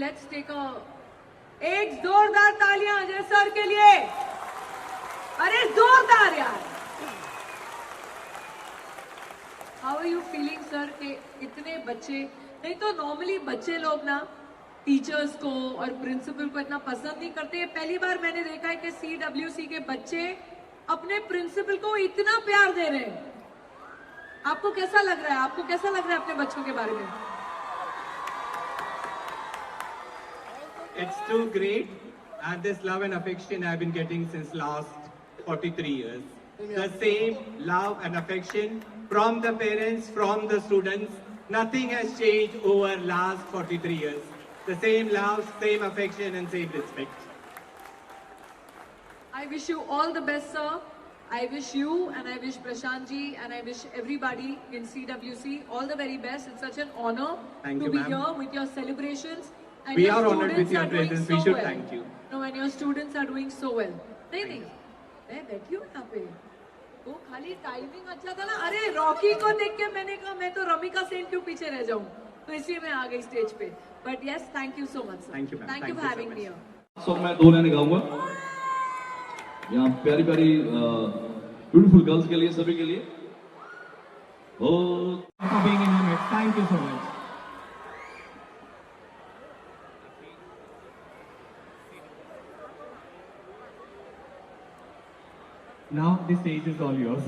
let's take a एक जोरदार तालियां अजय सर के लिए। अरे जोरदार यार। How are you feeling sir कि इतने बच्चे, नहीं तो नॉर्मली बच्चे लोग ना टीचर्स को और प्रिंसिपल को इतना पसंद नहीं करते। पहली बार मैंने देखा है कि CWC के बच्चे अपने प्रिंसिपल को इतना प्यार दे रहे हैं। आपको कैसा लग रहा है? आपको कैसा लग रहा है अपने बच्चों के बारे में? It's too great, and this love and affection I've been getting since last 43 years. The same love and affection from the parents, from the students. Nothing has changed over last 43 years. The same love, same affection, and same respect. I wish you all the best, sir. I wish you and I wish Prashant ji and I wish everybody in CWC all the very best. It's such an honor Thank to you, be ma'am. here with your celebrations. And We your are honored with students your are doing presence. so We should well. thank you. No, and your students are doing so well. नहीं नहीं, मैं बैठी हूँ यहाँ पे। वो खाली timing अच्छा था ना। अरे रॉकी को देख के मैंने कहा मैं तो रमिका सेन क्यों पीछे रह जाऊँ, तो इसलिए मैं आ गई स्टेज पे। But yes, thank you so much, sir. Thank you, ma'am. Thank you for Thank you so having me much. here. सो मैं 2 लाइनें गाऊंगा यहाँ प्यारी प्यारी ब्यूटीफुल गर्ल्स के लिए, सभी के लिए। ओ For being in our midst. Thank you so much. Now the stage is all yours.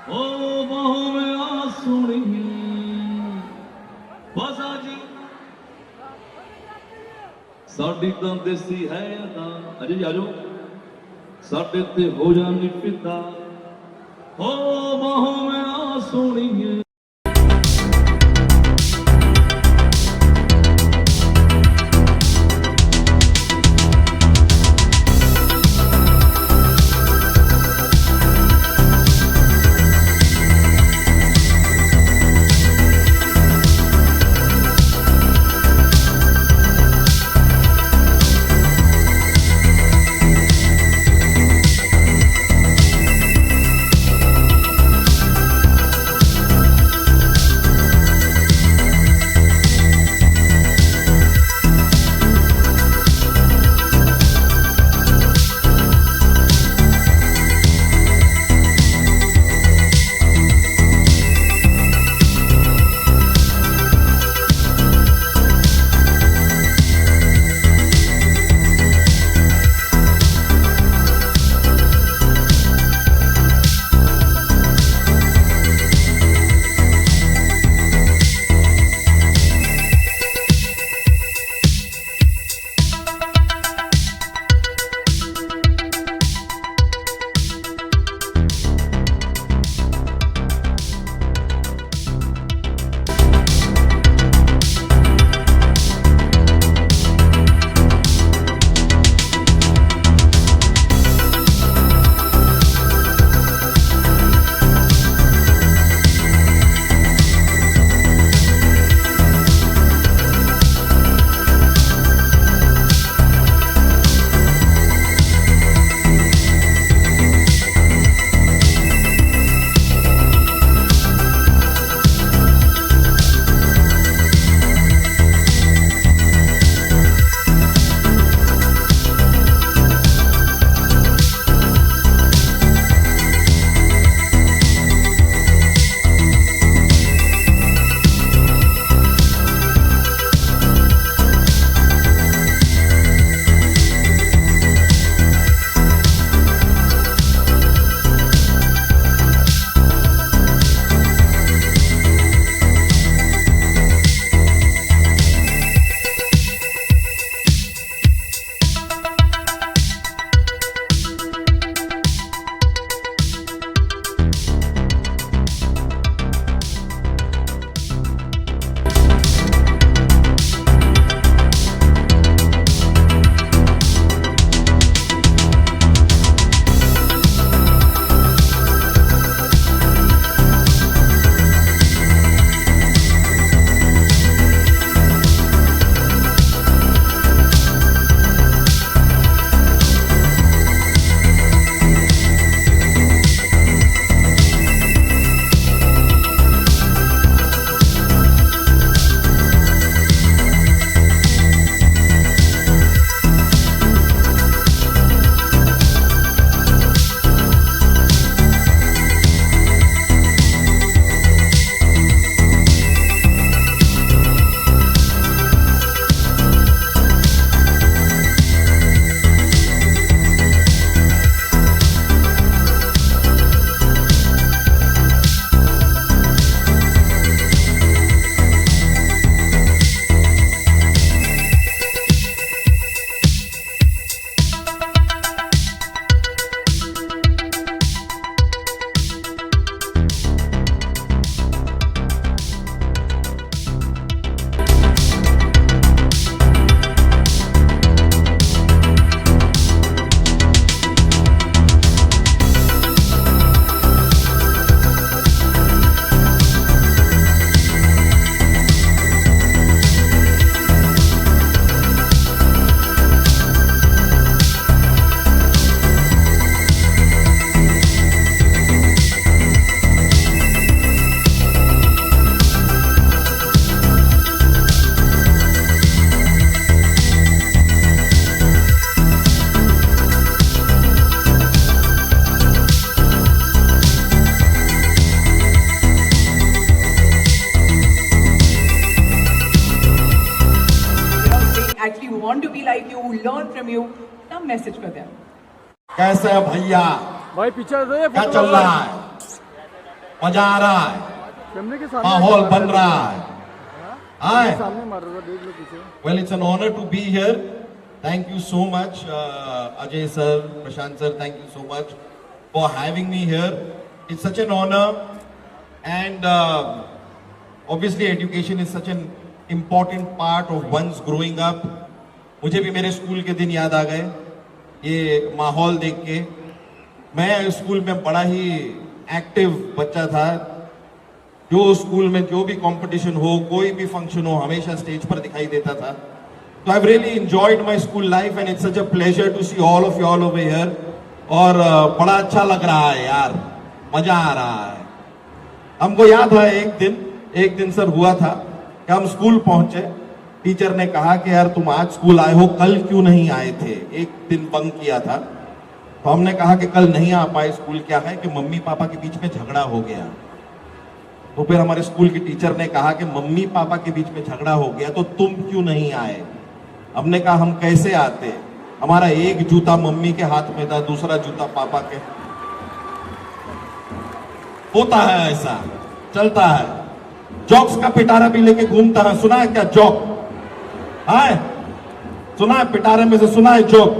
ओ बाहों में आ सोनी बसा जी साडी ਤਾਂ ਦੇਸੀ ਹੈ ਅਦਾ ਅਜੇ ਜੀ ਆਜੋ ਸਾਡੇ ਤੇ ਹੋ ਜਾਣੀ ਫਿਦਾ ਓ ਬਾहों में आ Soni actually want to be like you, who learn from you, some message for them. कैसे है भैया? भाई पीछे से क्या चल रहा है? मजा आ रहा है? कैमरे के सामने माहौल बन रहा है? आए? सामने मार रहा था, देख लो पीछे। Well, it's an honor to be here. Thank you so much, Ajay sir, Prashant sir. Thank you so much for having me here. It's such an honor, and obviously, education is such an important part of one's growing up. मुझे भी मेरे school के दिन याद आ गए ये माहौल देख के। मैं स्कूल में बड़ा ही एक्टिव बच्चा था, जो स्कूल में जो भी कंपटीशन हो, कोई भी फंक्शन हो, हमेशा स्टेज पर दिखाई देता था। तो I really enjoyed my school life and it's such a pleasure to see all of you all over here. और बड़ा अच्छा लग रहा है यार, मजा आ रहा है। हमको याद है एक दिन सर हुआ था कि हम स्कूल पहुंचे, टीचर ने कहा कि यार तुम आज स्कूल आए हो, कल क्यों नहीं आए थे? एक दिन बंक किया था। तो हमने कहा कि कल नहीं आ पाए स्कूल, क्या है कि मम्मी पापा के बीच में झगड़ा हो गया। तो फिर हमारे स्कूल की टीचर ने कहा कि मम्मी पापा के बीच में झगड़ा हो गया तो तुम क्यों नहीं आए? हमने कहा हम कैसे आते, हमारा एक जूता मम्मी के हाथ में था, दूसरा जूता पापा के। होता है ऐसा, चलता है। जॉक्स का पिटारा भी लेके घूमता है, सुना है क्या जॉक? है सुना है, पिटारे में से सुना है जोक?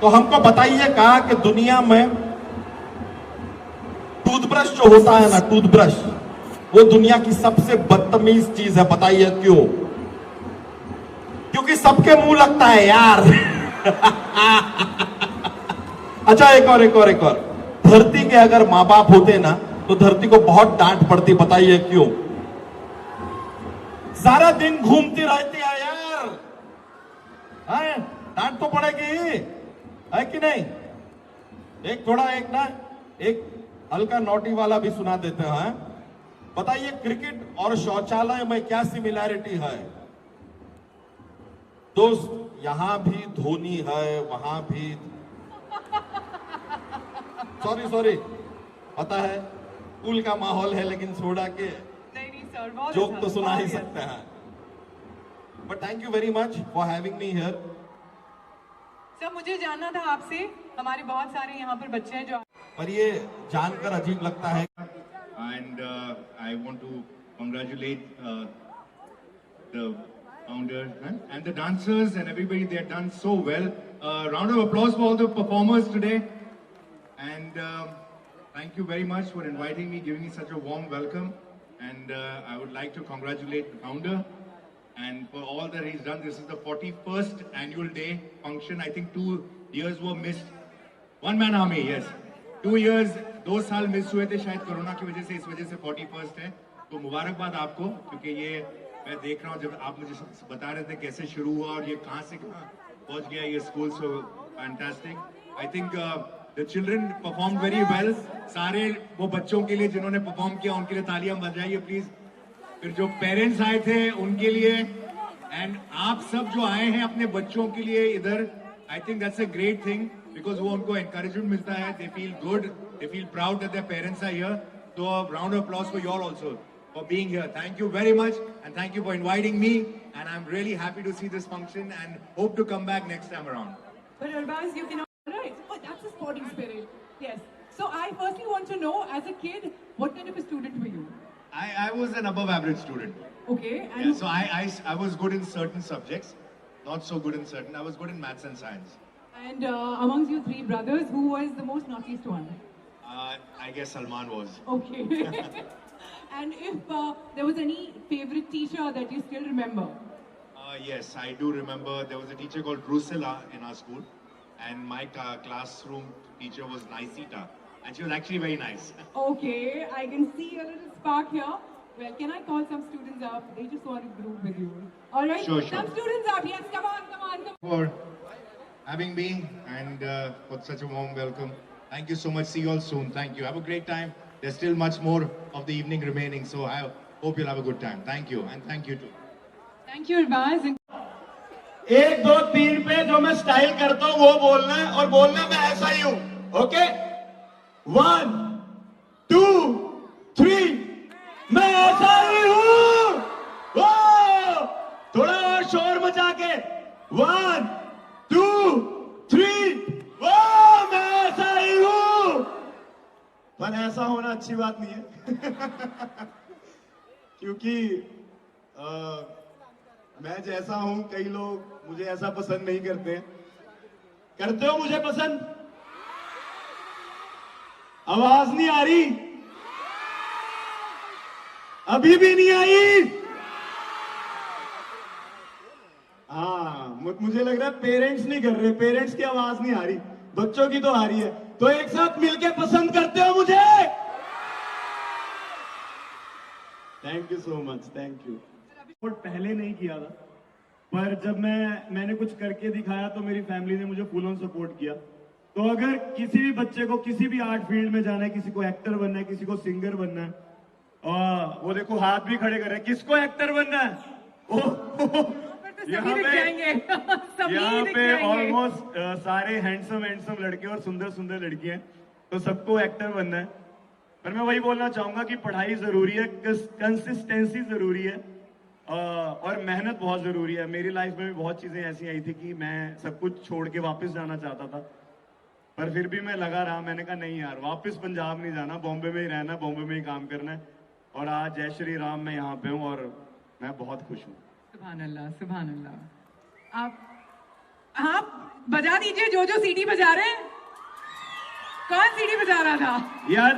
तो हमको बताइए कहा कि दुनिया में टूथब्रश जो होता है ना, टूथब्रश, वो दुनिया की सबसे बदतमीज चीज है। बताइए क्यों? क्योंकि सबके मुंह लगता है यार। अच्छा एक और धरती के अगर माँ बाप होते ना तो धरती को बहुत डांट पड़ती। बताइए क्यों? सारा दिन घूमती रहती है यार, है? डांट तो पड़ेगी, है कि नहीं? एक हल्का नोटी वाला भी सुना देते हैं। बताइए क्रिकेट और शौचालय में क्या सिमिलैरिटी है? दोस्त, यहां भी धोनी है, वहां भी सॉरी पता है स्कूल का माहौल है, लेकिन छोड़ा के नहीं सर, बहुत जोक अच्छा, तो सुना ही बहुत सकते हैं। But thank you very much for having me here. Sir मुझे जानना था आपसे, हमारे बहुत सारे यहाँ पर बच्चे हैं जो पर ये जानकर अजीब लगता है। And I want to congratulate the founders and the dancers and everybody. They have done so well. Round of applause for all the performers today. And thank you very much for inviting me, giving me such a warm welcome. And I would like to congratulate the founder and for all that he's done. This is the 41st annual day function. I think 2 years were missed. One man army, yes. 2 years, 2 साल miss हुए थे शायद corona की वजह से, इस वजह से 41st है। तो मुबारकबाद आपको, क्योंकि ये मैं देख रहा हूँ जब आप मुझे बता रहे थे कैसे शुरू हुआ और ये कहाँ से कहाँ पहुँच गया ये school. So fantastic. I think the children perform very well. सारे वो बच्चों के लिए जिन्होंने परफॉर्म किया उनके लिए तालियां बजाइए प्लीज। फिर जो पेरेंट्स आए थे उनके लिए, एंड आप सब जो आए हैं अपने बच्चों के लिए इधर, I think that's a great thing, because वो उनको एनकरेजमेंट मिलता है। They feel good, they feel proud that their parents are here. So a round of applause for you all also for being here. Thank you very much, and thank you for inviting me, and I'm really happy to see this function and hope to come back next time around. But Urbaz, you cannot. Right. Oh, that's a sporting spirit. Yes. So I firstly want to know, as a kid, what kind of a student were you? I was an above average student. Okay. And Yeah, so I was good in certain subjects, not so good in certain. I was good in maths and science. And amongst you 3 brothers, who was the most naughtiest one? I guess Salman was. Okay. And if there was any favorite teacher that you still remember? Yes, I do remember there was a teacher called Drusilla in our school, and my classroom teacher was Naisita, and she was actually very nice. Okay, I can see a little spark here. Well, can I call some students up? They just want to group with you. All right? Sure. Some students up. Yes, come on. For having me and for such a warm welcome. Thank you so much. See you all soon. Thank you. Have a great time. There's still much more of the evening remaining, so I hope you'll have a good time. Thank you, and thank you too. Thank you, Urbaz. 1 2 3 पे जो मैं style करता हूँ वो बोलना है, और बोलना मैं ऐसा ही हूँ। ओके, 1 2 3, मैं ऐसा ही हूँ। थोड़ा और शोर मचा 1 2 3 वाह मैं ऐसा ही हूं, पर ऐसा होना अच्छी बात नहीं है क्योंकि मैं जैसा हूं कई लोग मुझे ऐसा पसंद नहीं करते हैं। करते हो मुझे पसंद? आवाज नहीं आ रही, अभी भी नहीं आई। हाँ मुझे लग रहा है पेरेंट्स नहीं कर रहे, पेरेंट्स की आवाज नहीं आ रही, बच्चों की तो आ रही है। तो एक साथ मिलके पसंद करते हो मुझे? Thank you so much, thank you. पहले नहीं किया था, पर जब मैंने कुछ करके दिखाया तो मेरी फैमिली ने मुझे फुल ऑन सपोर्ट किया। तो अगर किसी भी बच्चे को किसी भी आर्ट फील्ड में जाना है, किसी को एक्टर बनना है, किसी को सिंगर बनना है, और वो देखो हाथ भी खड़े कर रहे हैं, किसको एक्टर बनना है? यहाँ पे ऑलमोस्ट सारे हैंडसम लड़के और सुंदर लड़कियां हैं, तो सबको एक्टर बनना है। पर मैं वही बोलना चाहूंगा कि पढ़ाई जरूरी है, कंसिस्टेंसी जरूरी है, और मेहनत बहुत जरूरी है। मेरी लाइफ में भी बहुत चीजें ऐसी आई थी कि मैं सब कुछ छोड़ के वापस जाना चाहता था, पर फिर भी मैं लगा रहा। मैंने कहा नहीं यार, वापस पंजाब नहीं जाना, बॉम्बे में ही रहना, बॉम्बे में ही काम करना है। और आज जय श्री राम मैं यहाँ पे हूँ और मैं बहुत खुश हूँ। सुभान अल्लाह, सुभान अल्लाह। आप बजा दीजिए जो सीटी बजा रहे हैं। कौन सीटी बजा रहा था यार?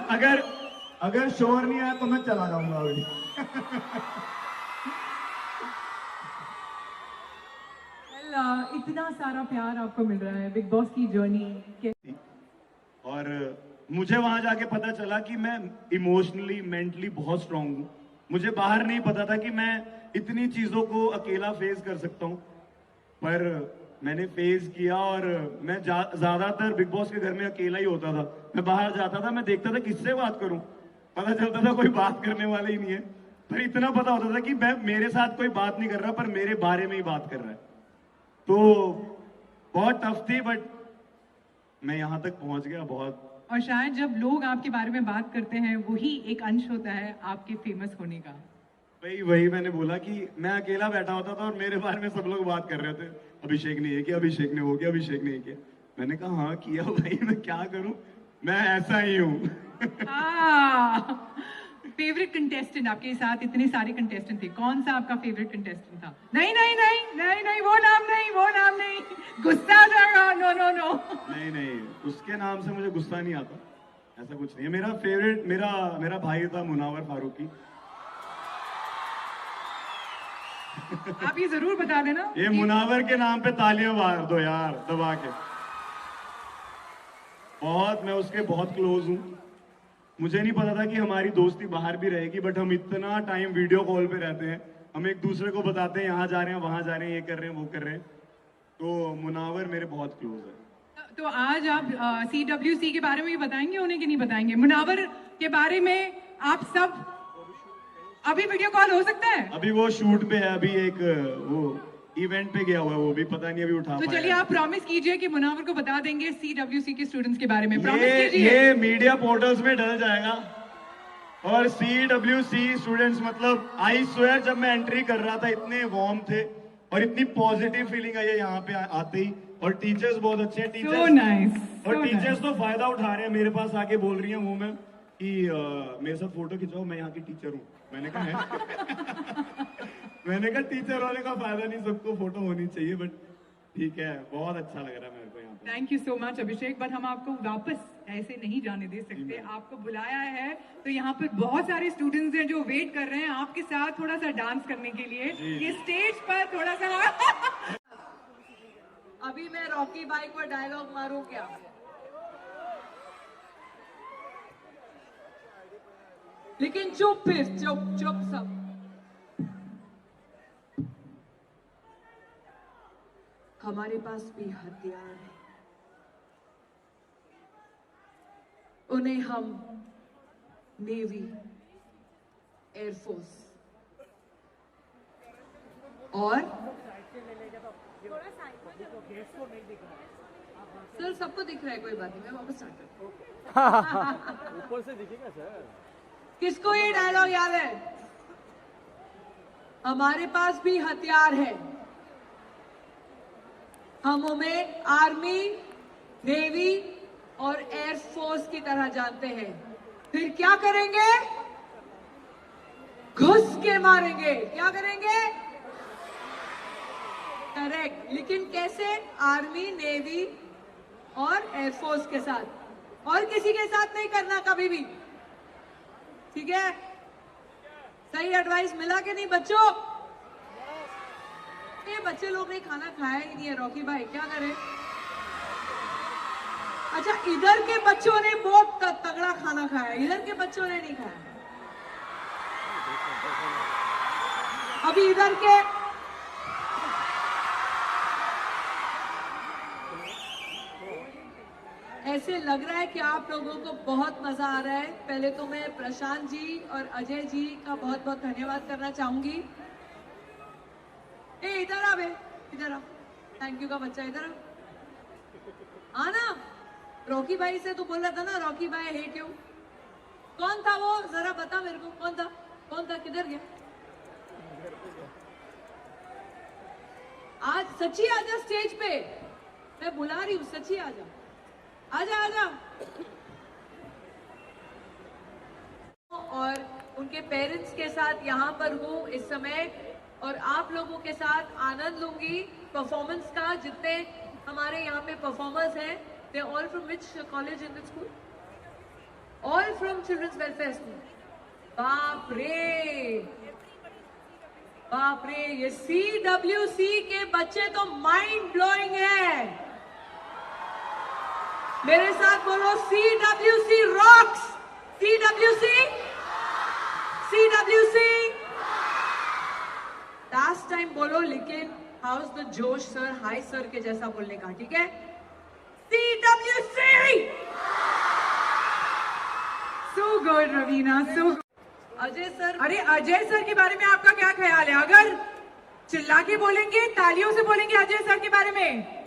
अगर शोर नहीं आया तो मैं चला जाऊंगा अभी। इतना सारा प्यार आपको मिल रहा है, बिग बॉस की जर्नी। और मुझे वहां जाके पता चला कि मैं इमोशनली मेंटली बहुत स्ट्रांग हूँ। मुझे बाहर नहीं पता था कि मैं इतनी चीजों को अकेला फेस कर सकता हूँ, पर मैंने फेस किया। और मैं ज्यादातर बिग बॉस के घर में अकेला ही होता था। मैं बाहर जाता था, मैं देखता था किससे बात करूं, पता चलता था कोई बात करने वाला ही नहीं है। पर इतना पता होता था कि मेरे साथ कोई बात नहीं कर रहा, पर मेरे बारे में ही बात कर रहा है। तो बहुत टफ थी, बट मैं यहां तक पहुंच गया बहुत। और शायद जब लोग आपके बारे में बात करते हैं, वही एक अंश होता है आपके फेमस होने का। वही मैंने बोला कि मैं अकेला बैठा होता था और मेरे बारे में सब लोग बात कर रहे थे, अभिषेक ने ये किया, अभिषेक ने वो किया, अभिषेक ने ये किया। मैंने कहा हाँ किया भाई, मैं क्या करूं, मैं ऐसा ही हूं। फेवरेट कंटेस्टेंट आपके साथ इतने सारे कंटेस्टेंट थे, कौन सा आपका फेवरेट कंटेस्टेंट था? नहीं, वो नाम नहीं, गुस्सा आ जाएगा। नो। नहीं, उसके नाम से मुझे गुस्सा नहीं आता, ऐसा कुछ नहीं है। मेरा फेवरेट मेरा भाई था मुनावर फारूकी। आप ये जरूर बता देना। ये मुनावर के नाम पे तालियां मार दो यार दबा के। मैं उसके बहुत क्लोज हूँ। मुझे नहीं पता था कि हमारी दोस्ती बाहर भी रहेगी, बट हम इतना टाइम वीडियो कॉल पे रहते हैं, हम एक दूसरे को बताते हैं यहाँ जा रहे हैं, वहां जा रहे हैं, ये कर रहे हैं, वो कर रहे हैं। तो मुनावर मेरे बहुत क्लोज है। तो आज आप CWC के बारे में भी बताएंगे उन्हें कि नहीं बताएंगे? मुनावर के बारे में आप सब अभी वीडियो कॉल हो सकता है? अभी वो शूट पे है, अभी एक वो इवेंट पे गया हुआ है, वो भी पता नहीं अभी उठा। तो चलिए आप प्रॉमिस कीजिए कि मुनावर को बता देंगे CWC के स्टूडेंट्स के बारे में। प्रॉमिस कीजिए। ये मीडिया पोर्टल्स में डल जाएगा। और CWC स्टूडेंट्स, मतलब आई स्वेयर, जब मैं एंट्री कर रहा था इतने वार्म थे और इतनी पॉजिटिव फीलिंग आई है यहाँ पे आते ही। और टीचर्स बहुत अच्छे हैं, टीचर्स So nice, और so टीचर्स तो फायदा उठा रहे हैं। मेरे पास आके बोल रही है मुंह में कि मेरे साथ फोटो खिंचाओ, मैं यहाँ की टीचर हूँ। मैंने कहा मैंने कहा टीचर होने का फायदा नहीं, सबको फोटो होनी चाहिए। बट ठीक है, बहुत अच्छा लग रहा है मेरे को यहाँ पे। Thank you so much Abhishek, but हम आपको वापस ऐसे नहीं जाने दे सकते। आपको बुलाया है तो यहाँ पर बहुत सारे स्टूडेंट्स हैं जो वेट कर रहे हैं आपके साथ थोड़ा सा डांस करने के लिए। ये स्टेज पर थोड़ा सा अभी मैं रॉकी भाई को डायलॉग मारूं क्या? लेकिन चुप, फिर चुप सब। हमारे पास भी हथियार है, उन्हें हम नेवी, एयरफोर्स और सर सबको दिख रहा है, कोई बात नहीं, मैं वापस स्टार्ट करता ऊपर से दिखेगा सर। किसको ये डायलॉग याद है? हमारे पास भी हथियार है, हम उन्हें आर्मी, नेवी और एयरफोर्स की तरह जानते हैं। फिर क्या करेंगे? घुस के मारेंगे। क्या करेंगे? करेक्ट। लेकिन कैसे? आर्मी, नेवी और एयरफोर्स के साथ, और किसी के साथ नहीं करना कभी भी। ठीक है? सही एडवाइस मिला कि नहीं बच्चों? ये बच्चे लोग ने खाना खाया ही नहीं है रॉकी भाई, क्या करें? अच्छा, इधर के बच्चों ने बहुत तगड़ा खाना खाया, इधर के बच्चों ने नहीं खाया। अभी इधर के ऐसे लग रहा है कि आप लोगों को बहुत मजा आ रहा है। पहले तो मैं प्रशांत जी और अजय जी का बहुत बहुत धन्यवाद करना चाहूंगी। ए इधर आ बे, इधर आ। थैंक यू का बच्चा इधर आ ना। रॉकी भाई से तो बोल रहा था ना, रॉकी भाई हेट यू। कौन था वो? जरा बता मेरे को, कौन था? कौन था? किधर गया? आज सच्ची आजा स्टेज पे, मैं बुला रही हूँ, सच्ची आजा, आजा आजा। और उनके पेरेंट्स के साथ यहाँ पर हूँ इस समय, और आप लोगों के साथ आनंद लूंगी परफॉर्मेंस का। जितने हमारे यहाँ पे परफॉर्मर्स हैं, they all from which college in this school? All from children's welfare school. बाप रे, बाप रे, ये CWC के बच्चे तो माइंड ब्लोइंग है। मेरे साथ बोलो, CWC rocks. CWC, CWC। Last time बोलो, लेकिन हाउस द जोश सर, हाई सर के जैसा बोलने का, ठीक है? CWC। So good, Raveena, so good. Ajay sir, अरे अजय सर के बारे में आपका क्या ख्याल है? अगर चिल्ला के बोलेंगे, तालियों से बोलेंगे अजय सर के बारे में?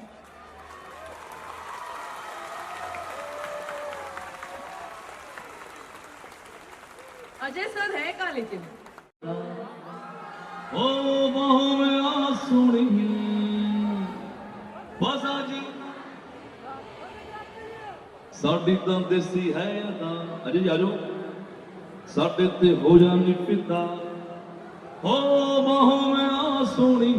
अजय सर है कहाँ लेकिन? ओ बाहों में आ सोनी बसा जी साडी तां देसी है अदा। अजय आ जाओ, साडे ते हो जानी फिदा। ओ बाहों में आ सोनी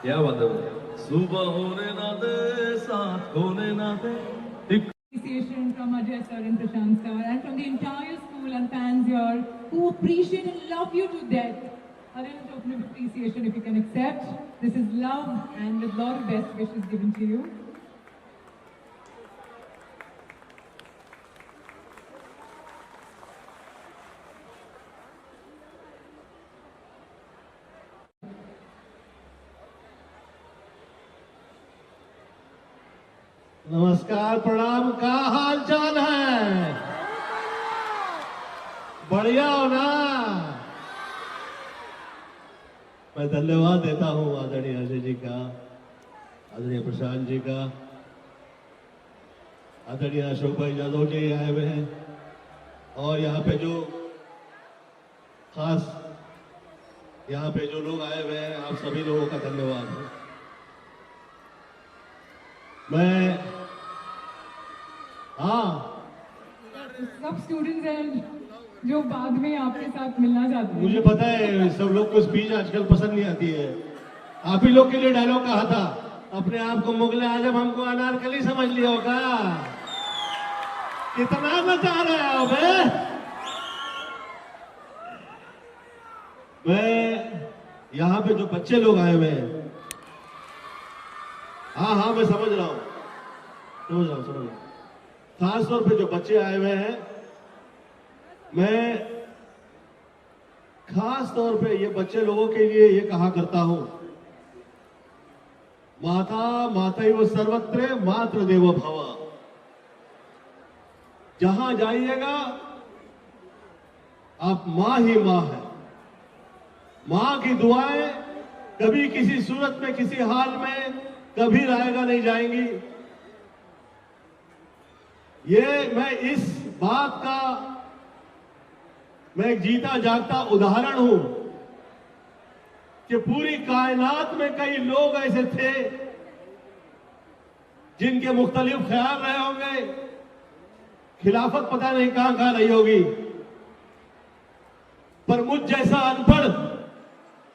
क्या बात है? सुबह होने ना दे, साथ होने ना दे। Appreciation from Ajay sir and Prashant sir and from the entire school and fans here who appreciate and love you to death. A little token of appreciation if you can accept. This is love and with a lot of best wishes given to you. नमस्कार, प्रणाम, का हाल चाल है? बढ़िया हो ना? मैं धन्यवाद देता हूं आदरणीय अजय जी का, आदरणीय प्रशांत जी का, आदरणीय अशोक भाई यादव जी आए हुए हैं, और यहाँ पे जो खास यहाँ पे जो लोग आए हुए हैं, आप सभी लोगों का धन्यवाद है। मैं सब स्टूडेंट्स हैं जो बाद में आपके साथ मिलना चाहते हैं। मुझे पता है सब लोग को स्पीच आजकल पसंद नहीं आती है। आप ही लोग के लिए डायलॉग कहा था, अपने आप को मुगले आजम हमको अनारकली समझ लिया होगा। कितना मजा रहा है बे? मैं यहाँ पे जो बच्चे लोग आए हुए हैं, हाँ मैं समझ रहा हूँ। खास तौर पे जो बच्चे आए हुए हैं, मैं खास तौर पे ये बच्चे लोगों के लिए ये कहा करता हूं, माता मातैव सर्वत्र मातृदेवो भव। जहां जाइएगा आप मां ही मां है। मां की दुआएं कभी किसी सूरत में, किसी हाल में कभी रायगा नहीं जाएंगी। ये मैं इस बात का मैं एक जीता जागता उदाहरण हूं कि पूरी कायनात में कई लोग ऐसे थे जिनके मुख्तलिफ ख्याल रहे होंगे, खिलाफत पता नहीं कहां कहां रही होगी, पर मुझ जैसा अनपढ़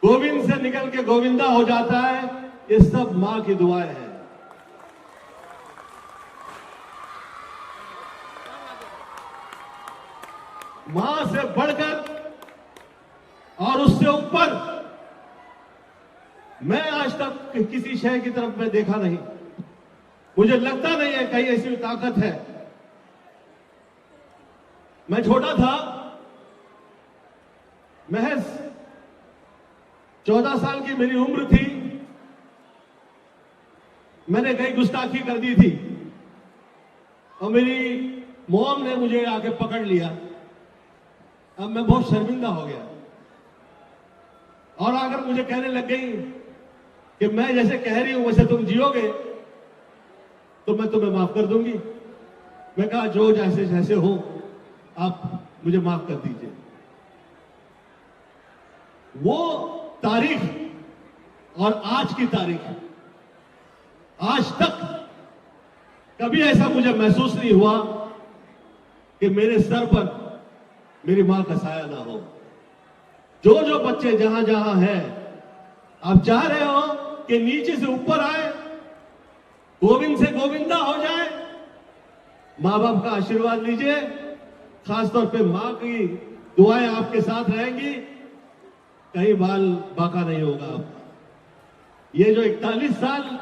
गोविंद से निकल के गोविंदा हो जाता है। ये सब मां की दुआएं हैं। मां से बढ़कर और उससे ऊपर मैं आज तक किसी शय की तरफ मैं देखा नहीं। मुझे लगता नहीं है कहीं ऐसी ताकत है। मैं छोटा था, महज 14 साल की मेरी उम्र थी, मैंने कई गुस्ताखी कर दी थी और मेरी मॉम ने मुझे आके पकड़ लिया। अब मैं बहुत शर्मिंदा हो गया और अगर मुझे कहने लग गई कि मैं जैसे कह रही हूं वैसे तुम जियोगे तो मैं तुम्हें माफ कर दूंगी। मैं कहा जो जैसे जैसे हो आप मुझे माफ कर दीजिए। वो तारीख और आज की तारीख, आज तक कभी ऐसा मुझे महसूस नहीं हुआ कि मेरे सर पर मेरी मां का साया ना हो। जो जो बच्चे जहां जहां हैं, आप चाह रहे हो कि नीचे से ऊपर आए, गोविंद से गोविंदा हो जाए, मां बाप का आशीर्वाद लीजिए। खासतौर पे मां की दुआएं आपके साथ रहेंगी, कहीं बाल बाका नहीं होगा आपका। ये जो 41 साल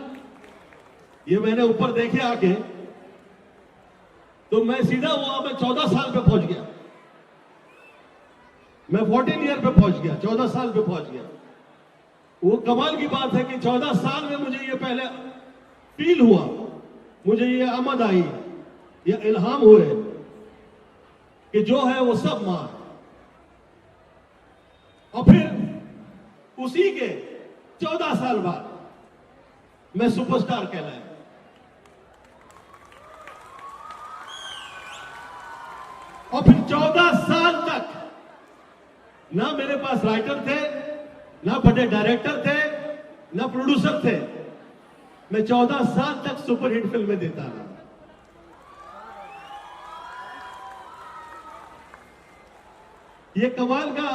ये मैंने ऊपर देखे आके, तो मैं सीधा हुआ, मैं 14 साल पे पहुंच गया। मैं 14 ईयर पे पहुंच गया, 14 साल पे पहुंच गया। वो कमाल की बात है कि 14 साल में मुझे ये पहले फील हुआ, मुझे ये आमद आई, ये इल्हाम हुए कि जो है वो सब मां है। और फिर उसी के 14 साल बाद मैं सुपरस्टार कहलाया। और फिर 14 साल तक ना मेरे पास राइटर थे, ना बड़े डायरेक्टर थे, ना प्रोड्यूसर थे। मैं 14 साल तक सुपरहिट फिल्में देता रहा। ये कमाल का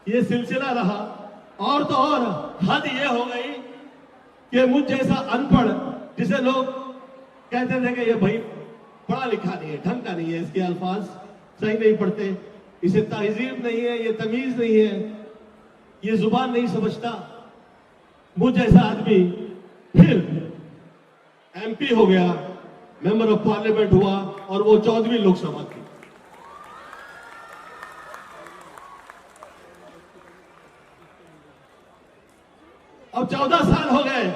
ये सिलसिला रहा। और तो और हद ये हो गई कि मुझ जैसा अनपढ़, जिसे लोग कहते थे कि ये भाई पढ़ा लिखा नहीं है, ढंग का नहीं है, इसके अल्फाज सही नहीं पढ़ते, इसे तहजीब नहीं है, ये तमीज नहीं है, ये जुबान नहीं समझता। मुझ जैसा आदमी फिर एमपी हो गया, मेंबर ऑफ पार्लियामेंट हुआ और वो 14वीं लोकसभा की। अब 14 साल हो गए,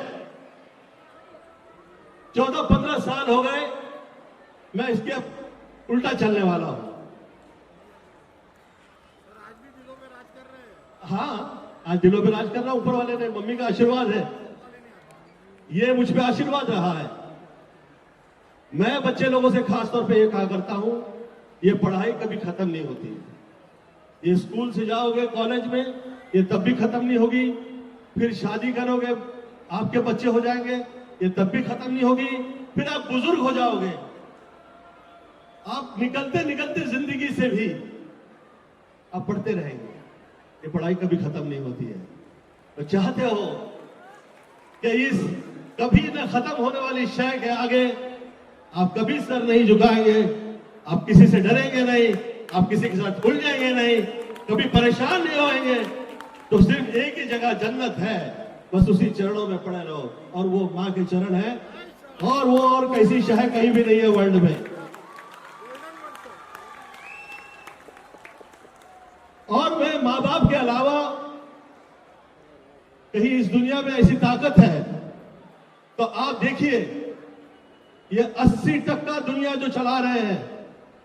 14-15 साल हो गए, मैं इसके अब उल्टा चलने वाला हूं। हाँ, आज दिलों पे राज कर रहा हूं, ऊपर वाले ने, मम्मी का आशीर्वाद है, ये मुझ पे आशीर्वाद रहा है। मैं बच्चे लोगों से खास तौर पे ये कहा करता हूं, ये पढ़ाई कभी खत्म नहीं होती। ये स्कूल से जाओगे कॉलेज में, ये तब भी खत्म नहीं होगी। फिर शादी करोगे, आपके बच्चे हो जाएंगे, ये तब भी खत्म नहीं होगी। फिर आप बुजुर्ग हो जाओगे, आप निकलते निकलते जिंदगी से भी आप पढ़ते रहेंगे। ये पढ़ाई कभी खत्म नहीं होती है। तो चाहते हो कि इस कभी न खत्म होने वाली शय के आगे आप कभी सर नहीं झुकाएंगे, आप किसी से डरेंगे नहीं, आप किसी के साथ भूल जाएंगे नहीं, कभी परेशान नहीं होंगे। तो सिर्फ एक ही जगह जन्नत है, बस उसी चरणों में पड़े रहो, और वो मां के चरण है, और वो और कैसी शय कहीं भी नहीं है वर्ल्ड में। और मैं मां बाप के अलावा कहीं इस दुनिया में ऐसी ताकत है तो आप देखिए, ये 80% दुनिया जो चला रहे हैं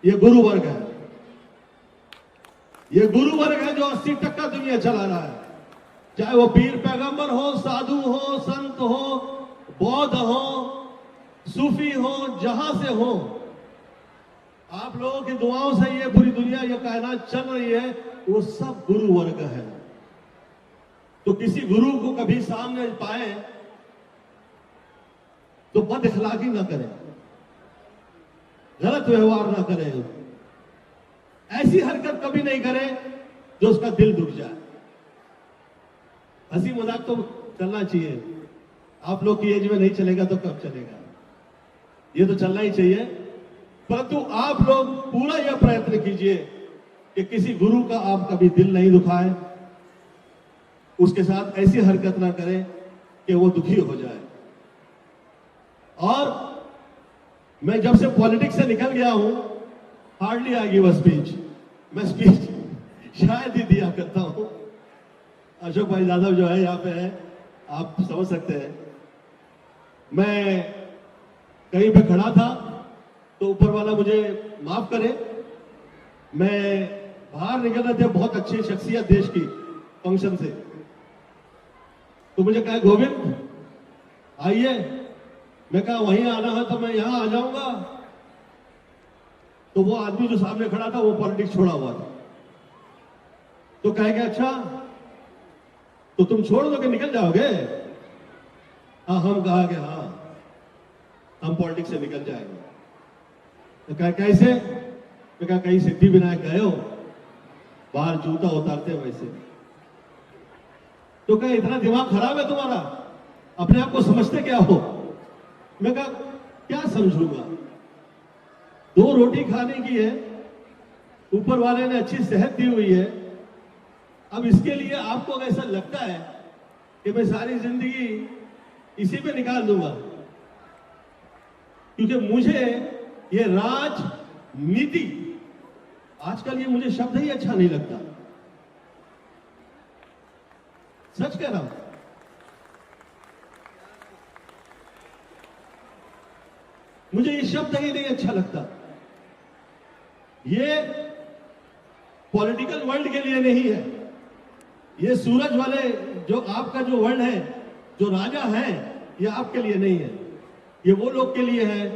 ये गुरु वर्ग है। ये गुरु वर्ग है जो 80% दुनिया चला रहा है। चाहे वो पीर पैगंबर हो, साधु हो, संत हो, बौद्ध हो, सूफी हो, जहां से हो, आप लोगों की दुआओं से ये पूरी दुनिया, ये कायनात चल रही है, वो सब गुरु वर्ग है। तो किसी गुरु को कभी सामने पाए तो बद इखलाकी ना करें, गलत व्यवहार ना करें, ऐसी हरकत कभी नहीं करें जो उसका दिल दुख जाए। हंसी मजाक तो चलना चाहिए, आप लोग की एज में नहीं चलेगा तो कब चलेगा, ये तो चलना ही चाहिए। परंतु आप लोग पूरा यह प्रयत्न कीजिए कि किसी गुरु का आप कभी दिल नहीं दुखाएं, उसके साथ ऐसी हरकत ना करें कि वो दुखी हो जाए। और मैं जब से पॉलिटिक्स से निकल गया हूं, हार्डली आएगी वह स्पीच, मैं स्पीच शायद ही दिया करता हूं। अशोक भाई यादव जो है यहाँ पे है, आप समझ सकते हैं। मैं कहीं पे खड़ा था तो ऊपर वाला मुझे माफ करे, मैं बाहर निकल रहे थे बहुत अच्छी शख्सियत देश की फंक्शन से, तो मुझे कहा गोविंद आइए, मैं कहा वहीं आना है तो मैं यहां आ जाऊंगा। तो वो आदमी जो सामने खड़ा था वो पॉलिटिक्स छोड़ा हुआ था, तो कहेगा अच्छा तो तुम छोड़ दो कि निकल जाओगे? हाँ, हम कहा कि हाँ हम पॉलिटिक्स से निकल जाएंगे। तो कहा कैसे? मैं कहा कहीं सिद्धि विनायक गए हो, बाहर जूता उतारते वैसे। तो कहा इतना दिमाग खराब है तुम्हारा, अपने आप को समझते क्या हो? मैं कहा क्या समझूंगा, 2 रोटी खाने की है, ऊपर वाले ने अच्छी सेहत दी हुई है, अब इसके लिए आपको ऐसा लगता है कि मैं सारी जिंदगी इसी पे निकाल दूंगा? क्योंकि मुझे ये राजनीति, आजकल ये मुझे शब्द ही अच्छा नहीं लगता, सच कह रहा हूं। मुझे ये शब्द ही नहीं अच्छा लगता। ये पॉलिटिकल वर्ल्ड के लिए नहीं है, ये सूरज वाले जो आपका जो वर्ल्ड है, जो राजा है, ये आपके लिए नहीं है, ये वो लोग के लिए है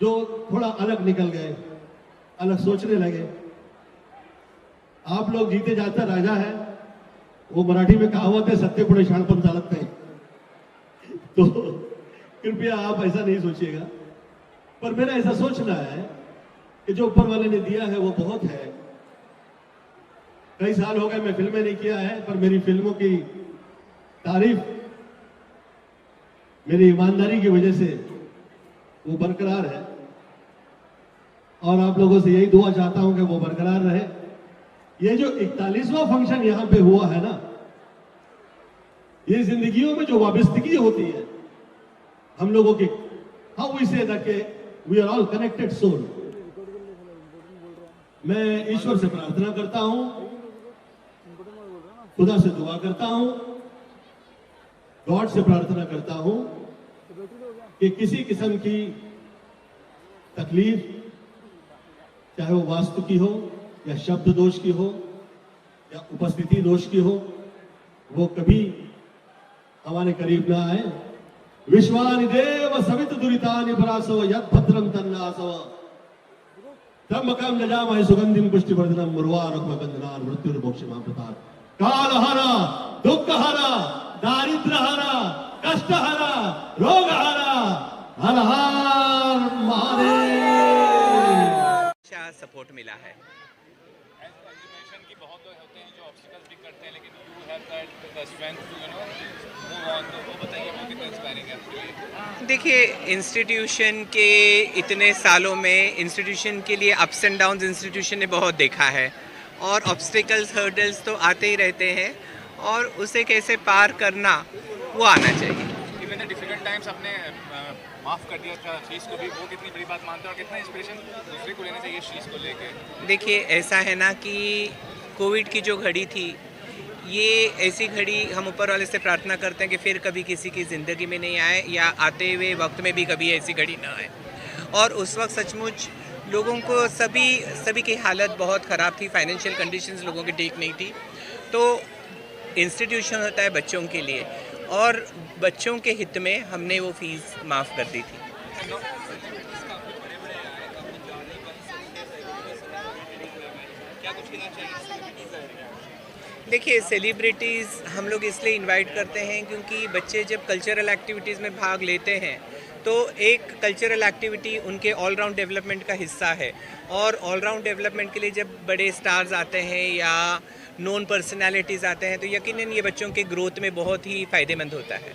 जो थोड़ा अलग निकल गए, अलग सोचने लगे। आप लोग जीते जाता राजा है, वो मराठी में कहावत है सत्य पुढे शाणपण चालत नाही, तो कृपया आप ऐसा नहीं सोचिएगा। पर मेरा ऐसा सोचना है कि जो ऊपर वाले ने दिया है वो बहुत है। कई साल हो गए मैं फिल्में नहीं किया है, पर मेरी फिल्मों की तारीफ मेरी ईमानदारी की वजह से वो बरकरार है, और आप लोगों से यही दुआ चाहता हूं कि वो बरकरार रहे। ये जो 41वां फंक्शन यहां पे हुआ है ना, ये जिंदगियों में जो वाबस्तगी होती है हम लोगों की, how we say that we are all connected soul. मैं ईश्वर से प्रार्थना करता हूं, खुदा से दुआ करता हूं, गॉड से प्रार्थना करता हूं कि किसी किस्म की तकलीफ, चाहे वो वास्तु की हो या शब्द दोष की हो या उपस्थिति दोष की हो, वो कभी हमारे करीब ना आए। विश्वानि देव सवित दुरितानि परासव यद भद्रम तन्नासव त्र्यंबकम यजामहे सुगंधिम पुष्टिवर्धनम उर्वारुकमबन्धनान् मृत्युर्मोक्षमामृतात्। कालहरा, दुःखहरा, दारिद्र्यहरा, कष्टहरा, रोगहरा, हर हर महादेव। सपोर्ट मिला है। देखिए, इंस्टीट्यूशन के इतने सालों में इंस्टीट्यूशन के लिए अप्स एंड डाउन्स इंस्टीट्यूशन ने बहुत देखा है, और ऑब्स्टिकल्स, हर्डल्स तो आते ही रहते हैं, और उसे कैसे पार करना वो आना चाहिए। इवन डिफिकल्ट टाइम्स अपने माफ़ कर दिया था चीज़ को भी, वो कितनी बड़ी बात मानते हैं और कितना इंस्पिरेशन दूसरे को लेना चाहिए इस चीज़ को लेकर। देखिए, ऐसा है ना कि कोविड की जो घड़ी थी, ये ऐसी घड़ी हम ऊपर वाले से प्रार्थना करते हैं कि फिर कभी किसी की ज़िंदगी में नहीं आए, या आते हुए वक्त में भी कभी ऐसी घड़ी ना आए। और उस वक्त सचमुच लोगों को सभी की हालत बहुत ख़राब थी, फाइनेंशियल कंडीशंस लोगों की ठीक नहीं थी। तो इंस्टीट्यूशन होता है बच्चों के लिए, और बच्चों के हित में हमने वो फीस माफ़ कर दी थी। क्या कुछ कहना चाहिए? देखिए, सेलिब्रिटीज़ हम लोग इसलिए इनवाइट करते हैं क्योंकि बच्चे जब कल्चरल एक्टिविटीज़ में भाग लेते हैं तो एक कल्चरल एक्टिविटी उनके ऑलराउंड डेवलपमेंट का हिस्सा है, और ऑलराउंड डेवलपमेंट के लिए जब बड़े स्टार्स आते हैं या नोन पर्सनालिटीज़ आते हैं तो यकीनन ये बच्चों के ग्रोथ में बहुत ही फ़ायदेमंद होता है।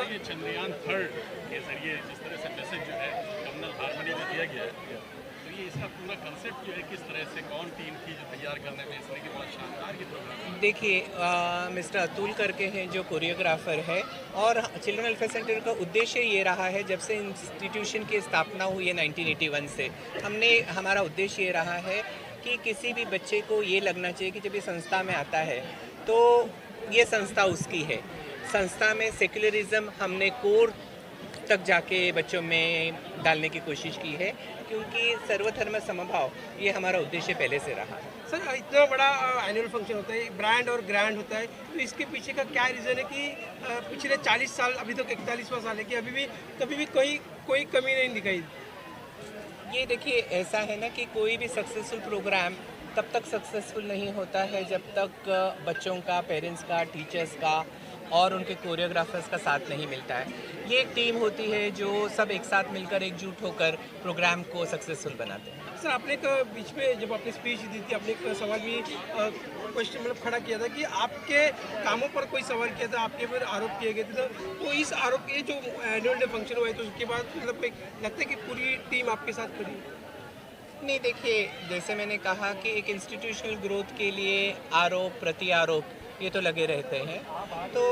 ये चंद्रयान 3 के जरिए जिस तरह से मैसेज जो है कर्नल हार्मनी में दिया गया है, तो ये इसका पूरा कंसेप्ट जो है किस तरह से कौन टीम थी जो तैयार करने में, इसलिए कि बहुत शानदार ये प्रोग्राम। देखिए, मिस्टर अतुल करके हैं जो कोरियोग्राफर है, और चिल्ड्रन वेलफेयर सेंटर का उद्देश्य ये रहा है जब से इंस्टीट्यूशन की स्थापना हुई है 1981 से, हमारा उद्देश्य ये रहा है कि किसी भी बच्चे को ये लगना चाहिए कि जब ये संस्था में आता है तो ये संस्था उसकी है। संस्था में सेक्युलरिज्म हमने कोर तक जाके बच्चों में डालने की कोशिश की है, क्योंकि सर्वधर्म समभाव ये हमारा उद्देश्य पहले से रहा है। सर, इतना बड़ा एनुअल फंक्शन होता है, ब्रांड और ग्रैंड होता है, तो इसके पीछे का क्या रीज़न है कि पिछले 40 साल, अभी तक 41वां साल है कि अभी भी कभी भी कोई कमी नहीं दिखाई? ये देखिए, ऐसा है ना कि कोई भी सक्सेसफुल प्रोग्राम तब तक सक्सेसफुल नहीं होता है जब तक बच्चों का, पेरेंट्स का, टीचर्स का और उनके कोरियोग्राफर्स का साथ नहीं मिलता है। ये एक टीम होती है जो सब एक साथ मिलकर एकजुट होकर प्रोग्राम को सक्सेसफुल बनाते हैं। सर, आपने एक बीच में जब आपने स्पीच दी थी, आपने एक सवाल भी क्वेश्चन मतलब खड़ा किया था कि आपके कामों पर कोई सवाल किया था, आपके ऊपर आरोप किए गए थे, तो इस आरोप, ये जो एनुअल डे फंक्शन हुआ है तो उसके बाद मतलब एक लगता है कि पूरी टीम आपके साथ खड़ी है? नहीं, देखिए, जैसे मैंने कहा कि एक इंस्टीट्यूशनल ग्रोथ के लिए आरोप प्रत्यारोप ये तो लगे रहते हैं, तो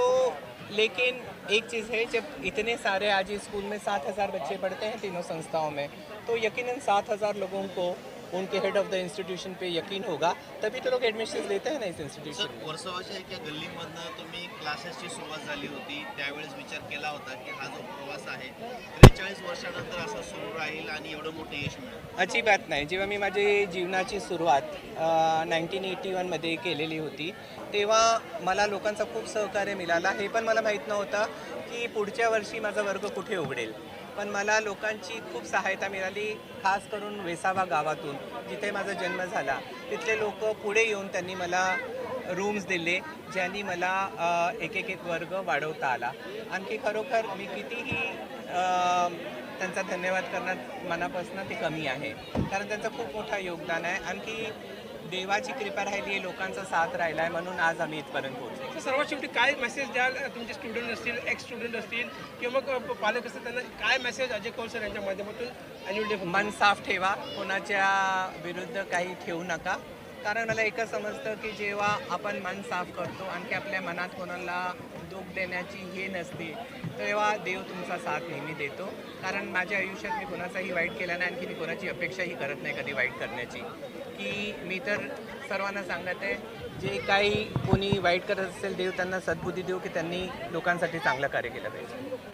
लेकिन एक चीज़ है, जब इतने सारे आज इस स्कूल में 7,000 बच्चे पढ़ते हैं तीनों संस्थाओं में, तो यकीनन 7,000 लोगों को उनके हेड ऑफ द इंस्टीट्यूशन पे यकीन होगा, तभी तो लोग एडमिशन लेते हैं ना इस इंस्टीट्यूशन में। वर्षाच्या गल्लीमधनं तुम्ही क्लासेसची सुरुवात झाली होती, त्यावेळेस विचार केला होता की हा जो प्रवास आहे 43 वर्षानंतर असा सुरू राहील आणि एवढं मोठं यश मिळेल? अजिबात नाही. जेव्हा मी माझी जीवनाची सुरुवात 1981मध्ये केलेली होती, तेव्हा मला लोकांचा खूप सहकार्य मिळाला. हे पण मला माहीत नव्हतं की पुढच्या वर्षी माझा वर्ग कुठे उघडेल, पण मला लोकांची खूप सहायता मिळाली, खास करून वेसावा गावातून, जिथे माझा जन्म झाला. तिथले लोक पुढे येऊन त्यांनी मला रूम्स दिले, ज्यांनी मला एक वर्ग वाढवता आला. आणखी खरोखर मी कितीही त्यांचा धन्यवाद करणार मनापासून ते कमी आहे, कारण त्यांचं खूप मोठं योगदान आहे. आणखी देवाची कृपा राहिली आहे, लोकांचा साथ राहिला आहे, म्हणून आज आम्ही इथपर्यंत पोहोचलो. सर्वात शेवटी काय मेसेज द्याल तुमचे स्टुडंट असतील, एक्स स्टुडंट असतील किंवा मग पालक असतील, त्यांना काय मेसेज अजय कौल सर यांच्या माध्यमातून ॲन्युअल डे? मन साफ ठेवा, कोणाच्या विरुद्ध काही ठेवू नका, कारण मला एकच समजतं की जेव्हा आपण मन साफ करतो, आणखी आपल्या मनात कोणाला दुःख देण्याची हे नसते, तेव्हा देव तुमचा साथ नेहमी देतो. कारण माझ्या आयुष्यात मी कोणाचाही वाईट केला नाही, आणखी मी कोणाची अपेक्षाही करत नाही कधी वाईट करण्याची. की मी तर सर्वांना सांगत आहे, जे काही कोणी वाईट करत असेल, देव त्यांना सद्बुद्धी देऊ की त्यांनी लोकांसाठी चांगलं कार्य केलं पाहिजे.